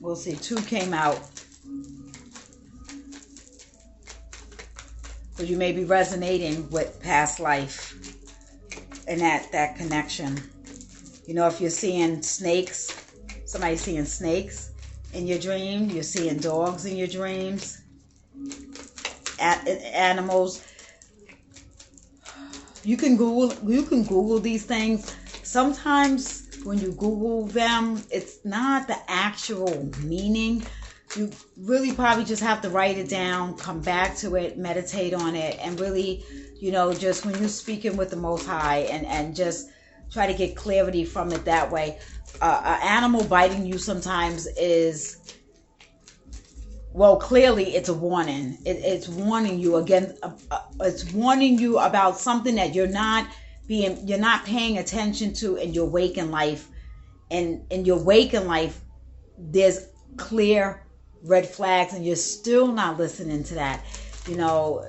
Speaker 1: we'll see. 2 came out. So you may be resonating with past life and that connection. You know, if you're seeing snakes, somebody's seeing snakes in your dream, you're seeing dogs in your dreams, animals. You can Google these things. Sometimes when you Google them, it's not the actual meaning. You really probably just have to write it down, come back to it, meditate on it, and really, you know, just when you're speaking with the Most High, and just try to get clarity from it that way. An animal biting you sometimes is, well, clearly it's a warning. It's warning you again. It's warning you about something that you're not paying attention to in your waking life. And in your waking life, there's clear red flags, and you're still not listening to that. You know,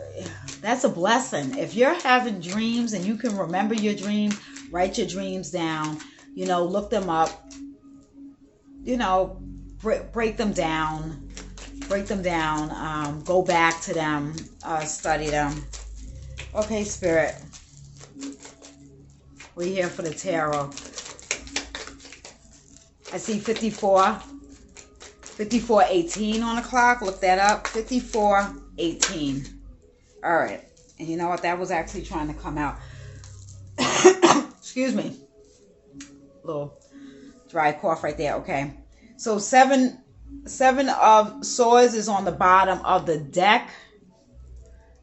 Speaker 1: that's a blessing. If you're having dreams and you can remember your dreams, write your dreams down. You know, look them up. You know, break them down. Go back to them, study them. Okay, Spirit, we're here for the tarot. I see 54:18 on the clock. Look that up. 54:18. All right, and you know what, that was actually trying to come out. Excuse me, little dry cough right there. Okay, so seven of Swords is on the bottom of the deck.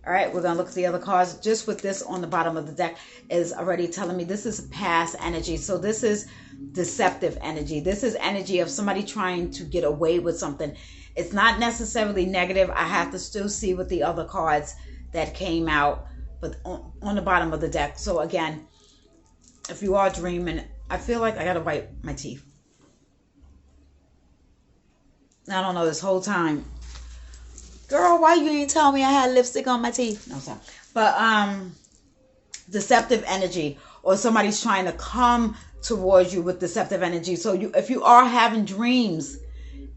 Speaker 1: All right, we're going to look at the other cards. Just with this on the bottom of the deck is already telling me this is past energy. So this is deceptive energy. This is energy of somebody trying to get away with something. It's not necessarily negative. I have to still see with the other cards that came out, but on the bottom of the deck. So again, if you are dreaming, I feel like I gotta wipe my teeth. I don't know, this whole time, girl, why you ain't tell me I had lipstick on my teeth? No, sorry. But deceptive energy, or somebody's trying to come towards you with deceptive energy. So if you are having dreams,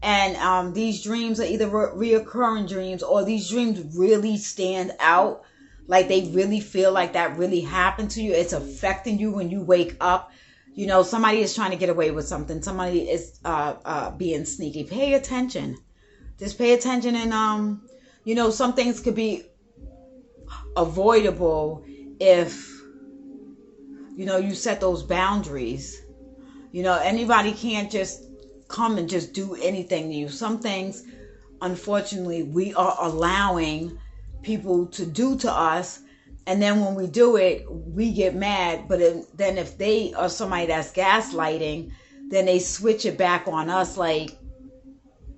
Speaker 1: and these dreams are either reoccurring dreams, or these dreams really stand out, like they really feel like that really happened to you, it's affecting you when you wake up. You know, somebody is trying to get away with something. Somebody is being sneaky. Pay attention. Just pay attention. And, you know, some things could be avoidable if, you know, you set those boundaries. You know, anybody can't just come and just do anything to you. Some things, unfortunately, we are allowing people to do to us. And then when we do it, we get mad. But then if they are somebody that's gaslighting, then they switch it back on us like,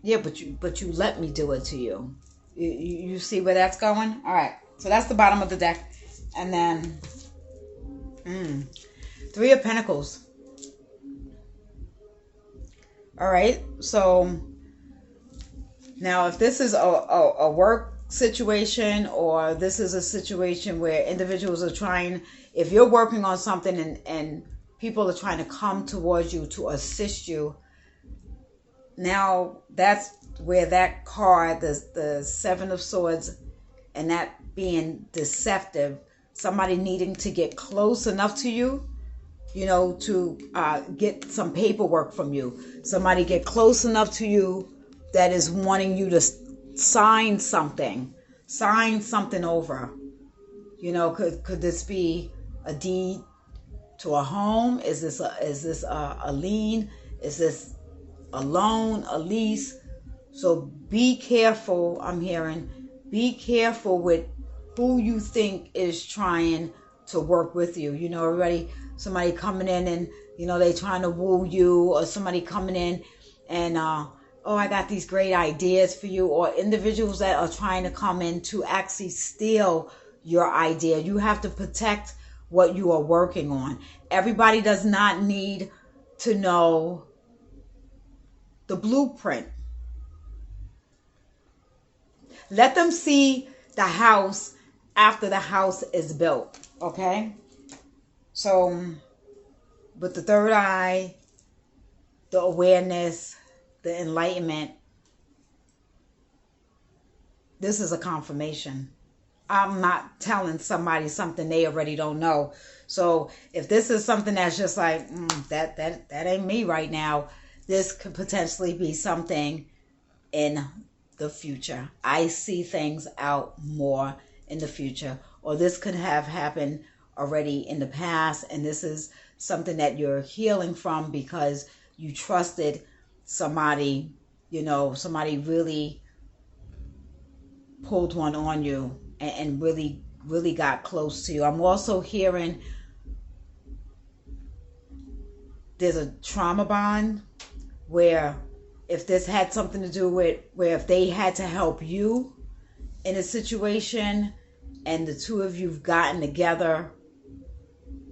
Speaker 1: yeah, but you let me do it to you. You see where that's going? All right. So that's the bottom of the deck. And then Three of Pentacles. All right. So now if this is a work situation, or this is a situation where individuals are trying, if you're working on something and people are trying to come towards you to assist you, now that's where that card, the Seven of Swords, and that being deceptive, somebody needing to get close enough to you, you know, to get some paperwork from you. Somebody get close enough to you that is wanting you to sign something over. You know, could this be a deed to a home? Is this a lien? Is this a loan, a lease? So be careful. I'm hearing, be careful with who you think is trying to work with you. You know, somebody coming in and, you know, they trying to woo you, or somebody coming in and oh, I got these great ideas for you, or individuals that are trying to come in to actually steal your idea. You have to protect what you are working on. Everybody does not need to know the blueprint. Let them see the house after the house is built, okay? So with the third eye, the awareness, the enlightenment, this is a confirmation. I'm not telling somebody something they already don't know. So if this is something that's just like, that ain't me right now, this could potentially be something in the future. I see things out more in the future, or this could have happened already in the past, and this is something that you're healing from because you trusted somebody, you know, somebody really pulled one on you and really got close to you. I'm also hearing there's a trauma bond where if this had something to do with where if they had to help you in a situation and the two of you've gotten together,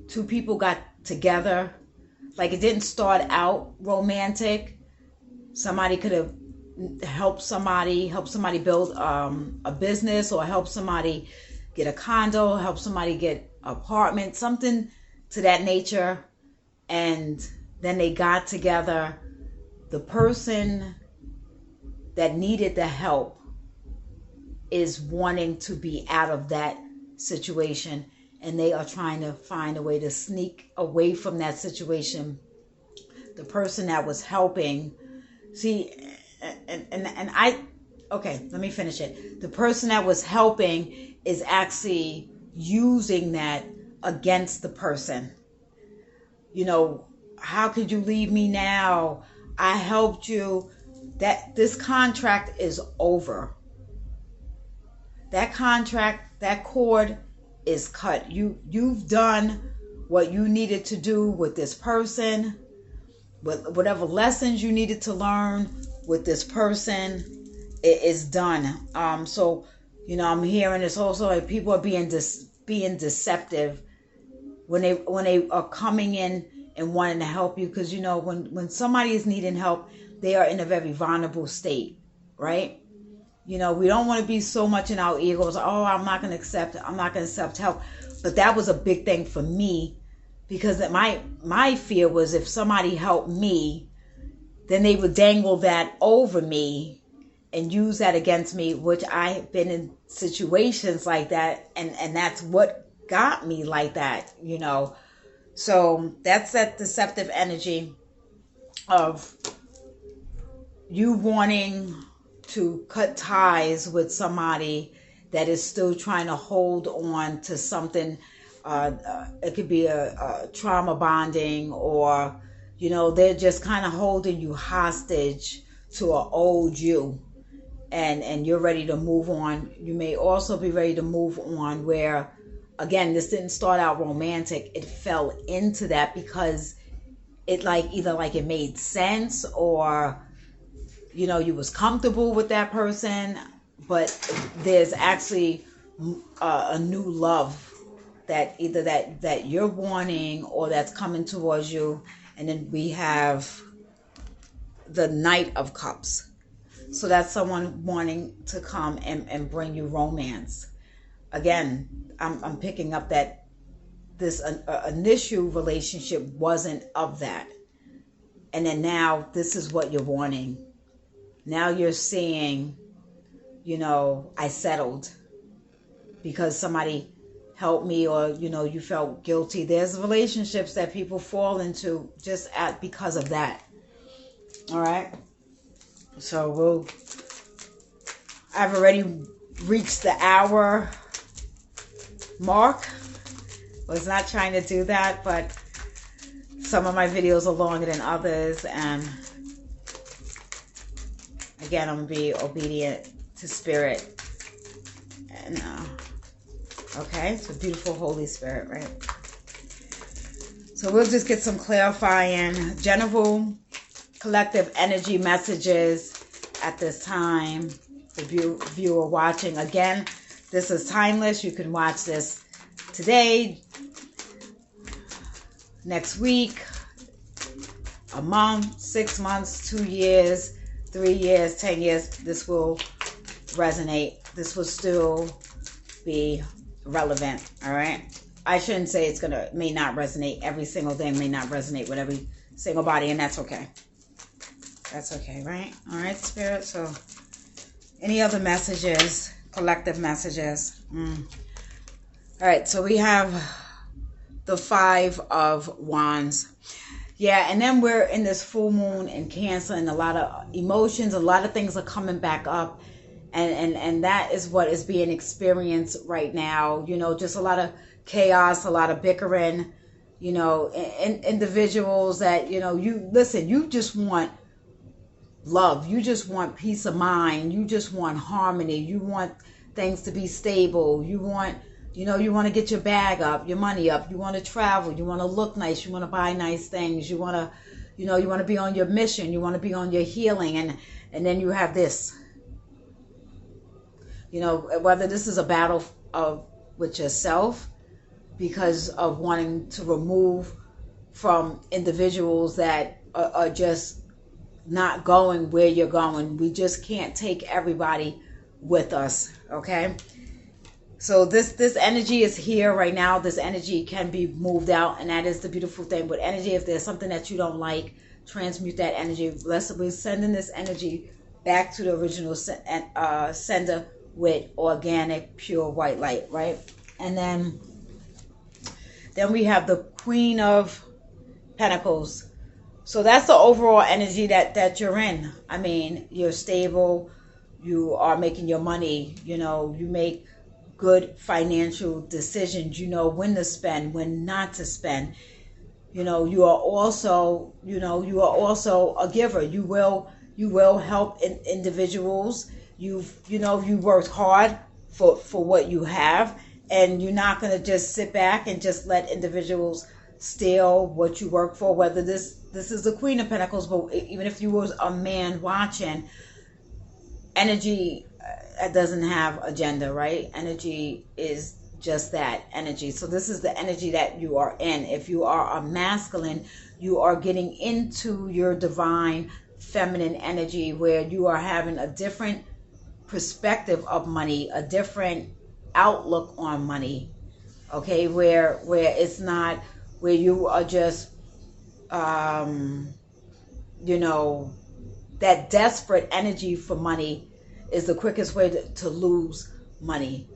Speaker 1: two people got together, like it didn't start out romantic. Somebody could have helped somebody build a business, or help somebody get a condo, help somebody get an apartment, something to that nature. And then they got together. The person that needed the help is wanting to be out of that situation, and they are trying to find a way to sneak away from that situation. The person that was helping, okay, let me finish it. The person that was helping is actually using that against the person. You know, how could you leave me now? I helped you. That this contract is over. That contract, that cord is cut. You've done what you needed to do with this person. With whatever lessons you needed to learn with this person, it is done. So, you know, I'm hearing this also, like people are being deceptive when they are coming in and wanting to help you, because you know when somebody is needing help, they are in a very vulnerable state, right? You know, we don't want to be so much in our egos. Oh, I'm not going to accept help. But that was a big thing for me, because my fear was if somebody helped me, then they would dangle that over me and use that against me, which I've been in situations like that, and that's what got me like that, you know. So that's that deceptive energy of you wanting to cut ties with somebody that is still trying to hold on to something. It could be a trauma bonding, or you know, they're just kind of holding you hostage to an old you, and you're ready to move on. You may also be ready to move on where, again, this didn't start out romantic. It fell into that because it either it made sense, or you know, you was comfortable with that person, but there's actually a new love that either that you're wanting or that's coming towards you. And then we have the Knight of Cups. So that's someone wanting to come and bring you romance. Again, I'm picking up that this initial relationship wasn't of that. And then now this is what you're wanting. Now you're seeing, you know, I settled because somebody helped me, or, you know, you felt guilty. There's relationships that people fall into just because of that. All right. So I've already reached the hour mark. Was not trying to do that, but some of my videos are longer than others, and again, I'm going to be obedient to Spirit. And, okay, it's a beautiful Holy Spirit, right? So we'll just get some clarifying, general, collective energy messages at this time. The viewer watching. Again, this is timeless. You can watch this today, next week, a month, 6 months, 2 years, 3 years, 10 years. This will resonate. This will still be relevant. All right. I shouldn't say may not resonate. Every single thing may not resonate with every single body, and that's okay. That's okay, right? All right, Spirit. So any other messages, collective messages? All right. So we have the Five of Wands. Yeah, and then we're in this full moon in Cancer, and a lot of emotions, a lot of things are coming back up, and that is what is being experienced right now. You know, just a lot of chaos, a lot of bickering, you know, individuals that, you know, you just want love. You just want peace of mind. You just want harmony. You want things to be stable. You want, you know, you want to get your bag up, your money up. You want to travel. You want to look nice. You want to buy nice things. You want to, you know, you want to be on your mission. You want to be on your healing. And then you have this, you know, whether this is a battle with yourself because of wanting to remove from individuals that are just not going where you're going. We just can't take everybody with us, okay? So this energy is here right now. This energy can be moved out, and that is the beautiful thing with energy. If there's something that you don't like, transmute that energy. We're sending this energy back to the original sender with organic, pure white light, right? And then we have the Queen of Pentacles. So that's the overall energy that you're in. I mean, you're stable. You are making your money. You know, you make good financial decisions. You know when to spend, when not to spend. You know, you are also a giver. You will help individuals. You worked hard for what you have, and you're not going to just sit back and just let individuals steal what you work for. Whether this is the Queen of Pentacles, but even if you was a man watching, energy doesn't have agenda, right? Energy is just that energy. So this is the energy that you are in. If you are a masculine, you are getting into your divine feminine energy, where you are having a different perspective of money, a different outlook on money. Okay, where it's not where you are just you know, that desperate energy for money is the quickest way to lose money.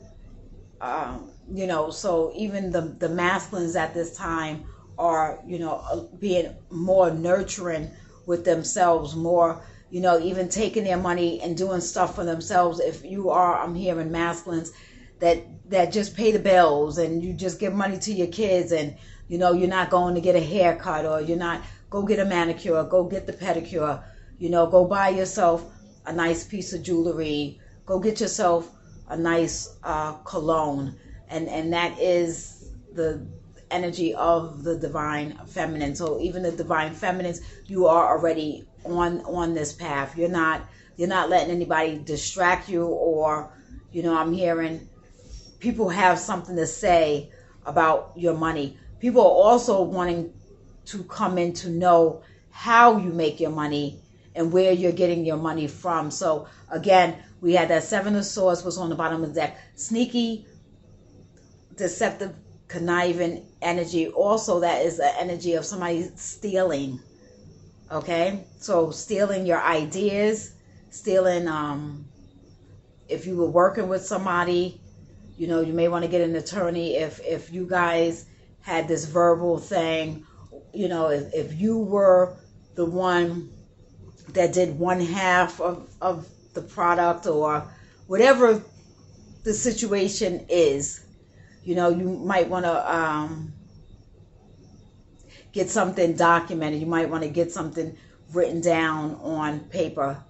Speaker 1: You know, so even the masculines at this time are, you know, being more nurturing with themselves, more, you know, even taking their money and doing stuff for themselves. If you are, I'm hearing masculines that just pay the bills, and you just give money to your kids, and, you know, you're not going to get a haircut, or you're not go get a manicure, go get the pedicure, you know, go buy yourself a nice piece of jewelry, go get yourself a nice cologne, and that is the energy of the divine feminine. So even the divine feminines, you are already on this path. You're not letting anybody distract you, or, you know, I'm hearing people have something to say about your money. People are also wanting to come in to know how you make your money and where you're getting your money from. So again, we had that Seven of Swords was on the bottom of the deck. Sneaky, deceptive, conniving energy. Also, that is the energy of somebody stealing. Okay, so stealing your ideas, stealing, if you were working with somebody, you know, you may want to get an attorney if you guys had this verbal thing. You know, if you were the one that did one half of the product, or whatever the situation is, you know, you might want to get something documented. You might want to get something written down on paper,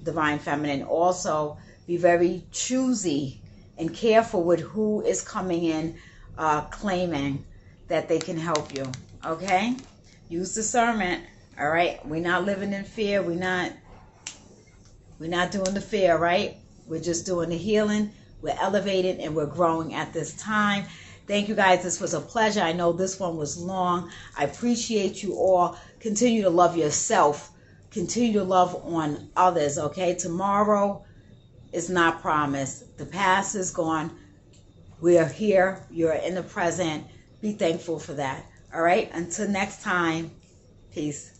Speaker 1: divine feminine. Also, be very choosy and careful with who is coming in claiming that they can help you. Okay, use discernment. All right, we're not living in fear. We're not doing the fear, right? We're just doing the healing. We're elevating and we're growing at this time. Thank you guys. This was a pleasure. I know this one was long. I appreciate you all. Continue to love yourself. Continue to love on others. Okay, tomorrow is not promised. The past is gone. We are here. You're in the present. Be thankful for that. All right, until next time, peace.